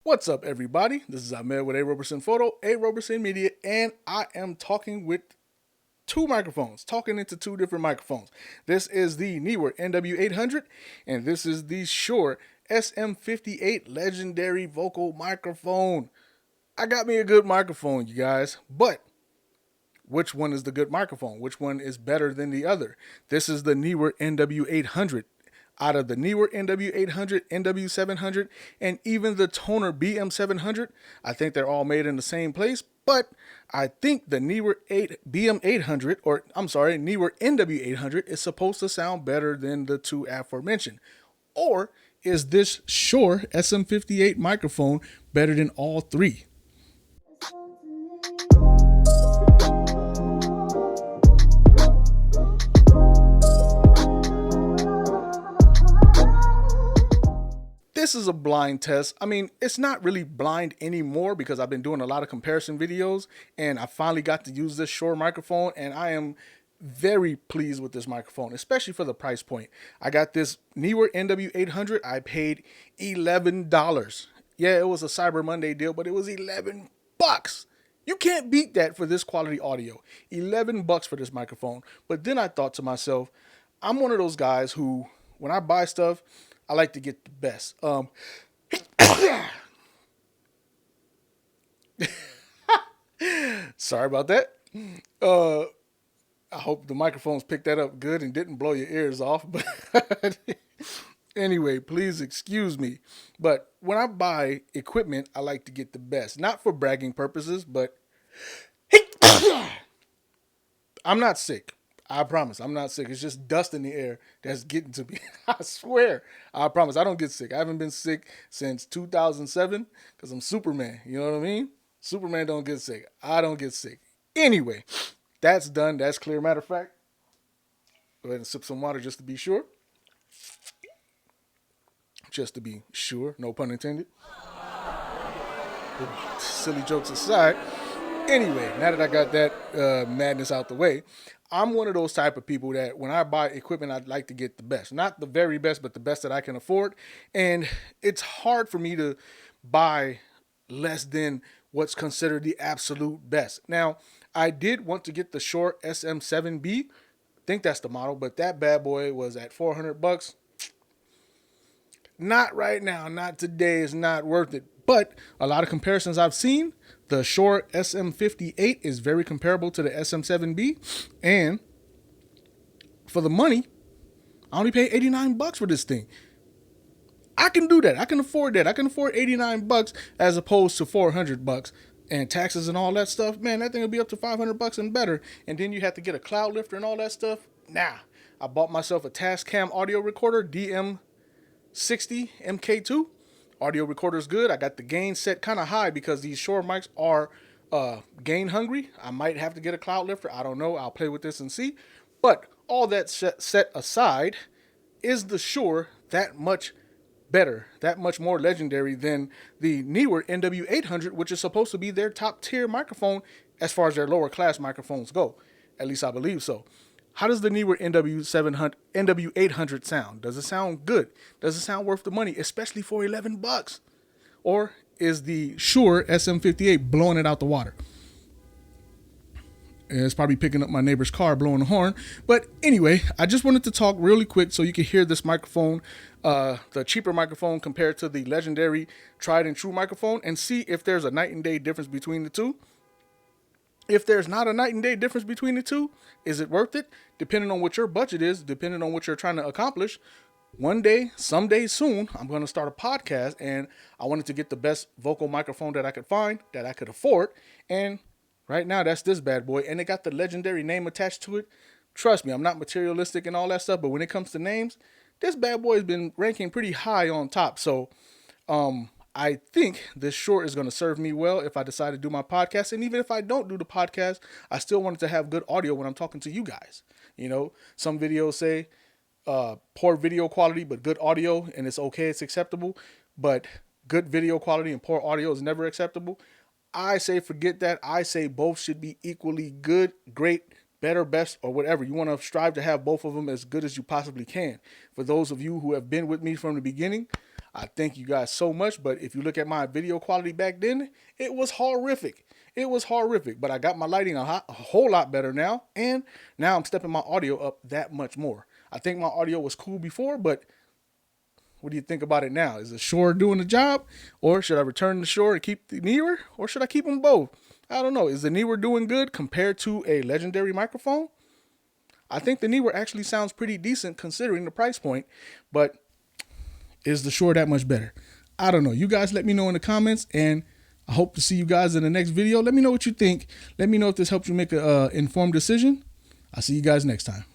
What's up, everybody? This is Ahmed with A Roberson Photo, A Roberson Media, and I am talking with two microphones, talking into two different microphones. This is the Neewer NW800, and this is the Shure SM58 legendary vocal microphone. I got me a good microphone, you guys, but which one is the good microphone? Which one is better than the other? This is the Neewer NW800. Out of the Neewer NW800, NW700, and even the Toner BM700, I think they're all made in the same place. But I think the Neewer BM800, or I'm sorry, Neewer NW800 is supposed to sound better than the two aforementioned. Or is this Shure SM58 microphone better than all three? This is a blind test. I mean, it's not really blind anymore because I've been doing a lot of comparison videos and I finally got to use this Shure microphone and I am very pleased with this microphone, especially for the price point. I got this Neewer NW800. I paid $11. Yeah, it was a Cyber Monday deal, but it was 11 bucks. You can't beat that for this quality audio. 11 bucks for this microphone. But then I thought to myself, I'm one of those guys who, when I buy stuff, I like to get the best. Sorry about that. I hope the microphones picked that up good and didn't blow your ears off. But anyway, please excuse me. But when I buy equipment, I like to get the best. Not for bragging purposes, but I'm not sick. I promise. I'm not sick. It's just dust in the air that's getting to me. I swear. I promise. I don't get sick. I haven't been sick since 2007 because I'm Superman. You know what I mean? Superman don't get sick. I don't get sick. Anyway, that's done. That's clear. Matter of fact, go ahead and sip some water just to be sure. Just to be sure. No pun intended. Silly jokes aside. Anyway, now that I got that madness out the way, I'm one of those type of people that when I buy equipment, I'd like to get the best. Not the very best, but the best that I can afford. And it's hard for me to buy less than what's considered the absolute best. Now, I did want to get the Shure SM7B. I think that's the model, but that bad boy was at 400 bucks. Not right now, not today. It's not worth it. But a lot of comparisons I've seen, the Shure SM58 is very comparable to the SM7B. And for the money, I only pay 89 bucks for this thing. I can do that. I can afford that. I can afford 89 bucks as opposed to 400 bucks. And taxes and all that stuff, man, that thing will be up to 500 bucks and better. And then you have to get a cloud lifter and all that stuff. Nah, I bought myself a Tascam audio recorder, DM60 MK2. Audio recorder is good. I got the gain set kind of high because these Shure mics are gain hungry. I might have to get a cloud lifter. I don't know. I'll play with this and see. But all that set aside, is the Shure that much better, that much more legendary than the Neewer NW800, which is supposed to be their top tier microphone as far as their lower class microphones go? At least I believe so. How does the Neewer NW800 sound? Does it sound good? Does it sound worth the money, especially for 11 bucks? Or is the Shure SM58 blowing it out the water? And it's probably picking up my neighbor's car blowing the horn. But anyway, I just wanted to talk really quick so you can hear this microphone, the cheaper microphone compared to the legendary tried and true microphone, and see if there's a night and day difference between the two. If there's not a night and day difference between the two, is it worth it? Depending on what your budget is, depending on what you're trying to accomplish. One day, someday soon, I'm going to start a podcast and I wanted to get the best vocal microphone that I could find, that I could afford. And right now, that's this bad boy. And it got the legendary name attached to it. Trust me, I'm not materialistic and all that stuff, but when it comes to names, this bad boy has been ranking pretty high on top. So, I think this Shure is going to serve me well if I decide to do my podcast. And even if I don't do the podcast, I still wanted to have good audio when I'm talking to you guys. You know, some videos say poor video quality, but good audio, and it's okay, it's acceptable. But good video quality and poor audio is never acceptable. I say forget that. I say both should be equally good, great, better, best, or whatever. You want to strive to have both of them as good as you possibly can. For those of you who have been with me from the beginning, I thank you guys so much, but if you look at my video quality back then, it was horrific. It was horrific, but I got my lighting a whole lot better now, and now I'm stepping my audio up that much more. I think my audio was cool before, but what do you think about it now? Is the Shure doing the job, or should I return the Shure and keep the Neewer, or should I keep them both? I don't know. Is the Neewer doing good compared to a legendary microphone? I think the Neewer actually sounds pretty decent considering the price point, but is the Shure that much better? I don't know. You guys let me know in the comments, and I hope to see you guys in the next video. Let me know what you think. Let me know if this helps you make an informed decision. I'll see you guys next time.